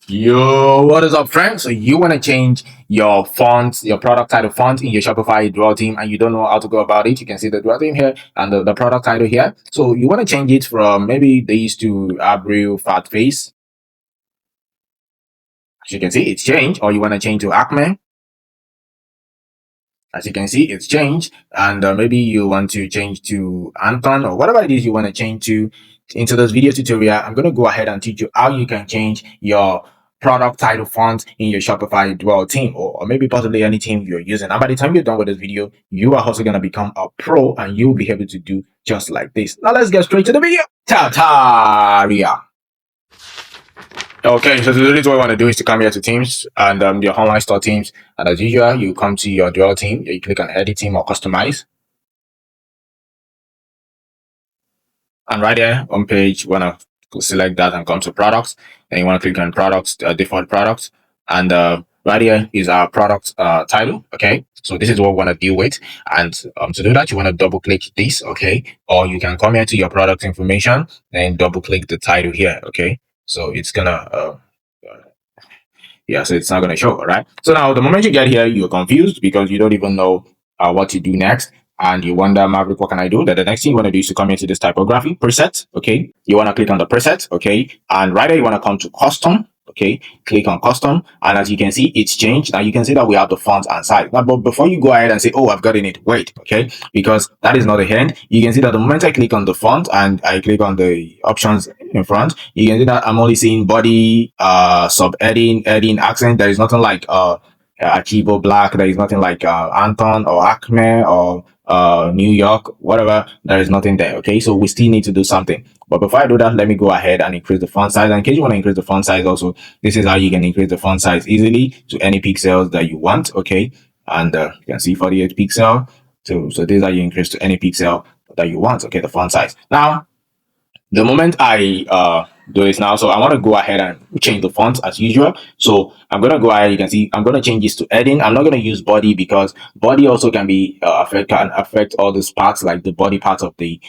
Yo, what is up, friends? So you want to change your fonts, your product title font in your Shopify Dwell theme, and you don't know how to go about it. You can see the Dwell theme here and the product title here. So you want to change it from maybe these to Abril Fat Face. As you can see, it's changed. Or you want to change to Acme. As you can see, it's changed. And maybe you want to change to Anton or whatever it is you want to change to. Into this video tutorial, I'm going to go ahead and teach you how you can change your product title font in your Shopify Dwell theme, or maybe possibly any theme you're using. And by the time you're done with this video, you are also going to become a pro and you'll be able to do just like this. Now let's get straight to the video. Ta-ta-ria. Okay, so today what I want to do is to come here to Teams and your online store teams. And as usual, you come to your Dwell theme, you click on Edit Theme or Customize. And right there on page, you want to select that and come to Products. And you want to click on Products, Default Products. And right here is our product title. Okay, so this is what we want to deal with. And to do that, you want to double click this. Okay, or you can come here to your product information and double click the title here. Okay, so it's gonna yeah, so it's not going to show. All right, so now the moment you get here, you're confused because you don't even know what to do next, and you wonder, Maverick, what can I do? That the next thing you want to do is to come into this typography preset. Okay, you want to click on the preset. Okay, and right there you want to come to custom. Okay, click on custom, and as you can see, it's changed. Now you can see that we have the font and size. Now, but before you go ahead and say, oh, I've gotten it, wait, okay, because that is not the end. You can see that the moment I click on the font and I click on the options in front, you can see that I'm only seeing body, sub-heading, heading, accent. There is nothing like Achivo Black. There is nothing like Anton or Acme or New York, whatever. There is nothing there. Okay, so we still need to do something. But before I do that, let me go ahead and increase the font size. And in case you want to increase the font size also, this is how you can increase the font size easily to any pixels that you want. Okay, and you can see 48 pixel. So this is how you increase to any pixel that you want. Okay, the font size. Now, the moment I do this now, so I want to go ahead and change the font as usual. So I'm going to go ahead, you can see I'm going to change this to heading. I'm not going to use body because body also can be can affect all these parts, like the body parts of the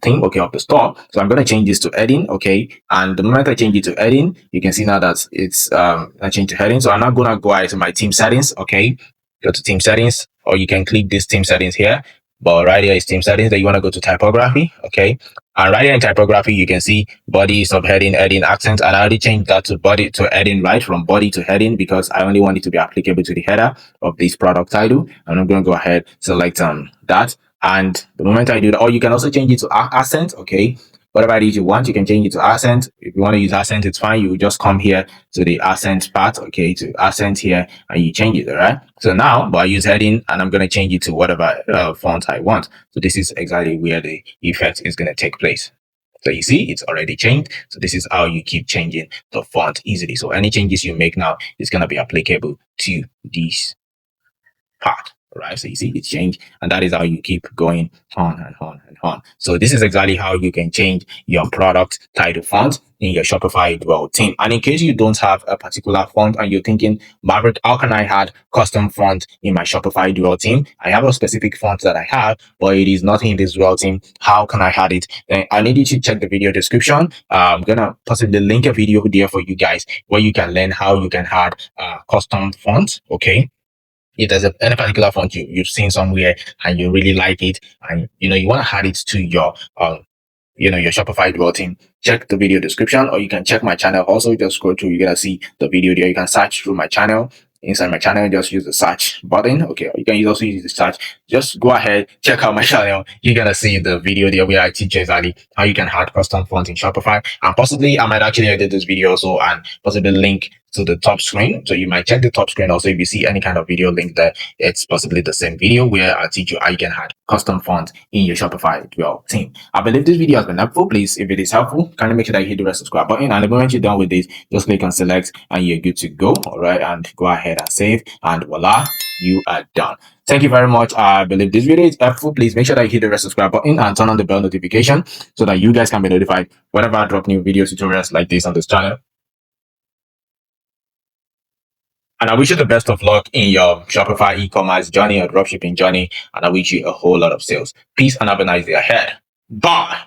thing, okay, of the store. So I'm going to change this to heading. Okay, and the moment I change it to heading, you can see now that it's I changed to heading. So I'm not going to go ahead to my theme settings. Okay, go to theme settings, or you can click this theme settings here. But right here is theme settings. That you want to go to typography. Okay, and right here in typography, you can see body, subheading, heading, accent. And I already changed that to body to heading, right? From body to heading, because I only want it to be applicable to the header of this product title. And I'm going to go ahead, select that. And the moment I do that, or you can also change it to accent. Okay, whatever it is you want, you can change it to accent. If you want to use accent, it's fine. You just come here to the accent part, okay, to accent here, and you change it. All right, so now, but I use heading, and I'm going to change it to whatever font I want. So this is exactly where the effect is going to take place. So you see, it's already changed. So this is how you keep changing the font easily. So any changes you make now is going to be applicable to this part. Right, so you see it's changed, and that is how you keep going on and on and on. So this is exactly how you can change your product title font in your Shopify Dwell theme. And in case you don't have a particular font and you're thinking, Maverick, how can I add custom font in my Shopify Dwell theme? I have a specific font that I have, but it is not in this Dwell theme. How can I add it? Then I need you to check the video description. I'm gonna possibly link a video there for you guys where you can learn how you can add custom fonts. Okay, if there's any particular font you've seen somewhere and you really like it, and you want to add it to your your Shopify Dwell theme, check the video description, or you can check my channel. Also, just scroll through, you're gonna see the video there. You can search through my channel. Inside my channel, just use the search button. Okay, or you can also use the search. Just go ahead, check out my channel. You're gonna see the video there where I teach you exactly how you can add custom font in Shopify. And possibly I might actually edit this video also and possibly link to the top screen. So you might check the top screen also. If you see any kind of video link there, it's possibly the same video where I teach you how you can add custom font in your Shopify Dwell theme. I believe this video has been helpful. Please, if it is helpful, kindly make sure that you hit the red subscribe button. And the moment you're done with this, just click on select and you're good to go. All right, and go ahead and save, and voila, you are done. Thank you very much. I believe this video is helpful. Please make sure that you hit the red subscribe button and turn on the bell notification so that you guys can be notified whenever I drop new video tutorials like this on this channel. And I wish you the best of luck in your Shopify e-commerce journey or dropshipping journey. And I wish you a whole lot of sales. Peace and have a nice day ahead. Bye.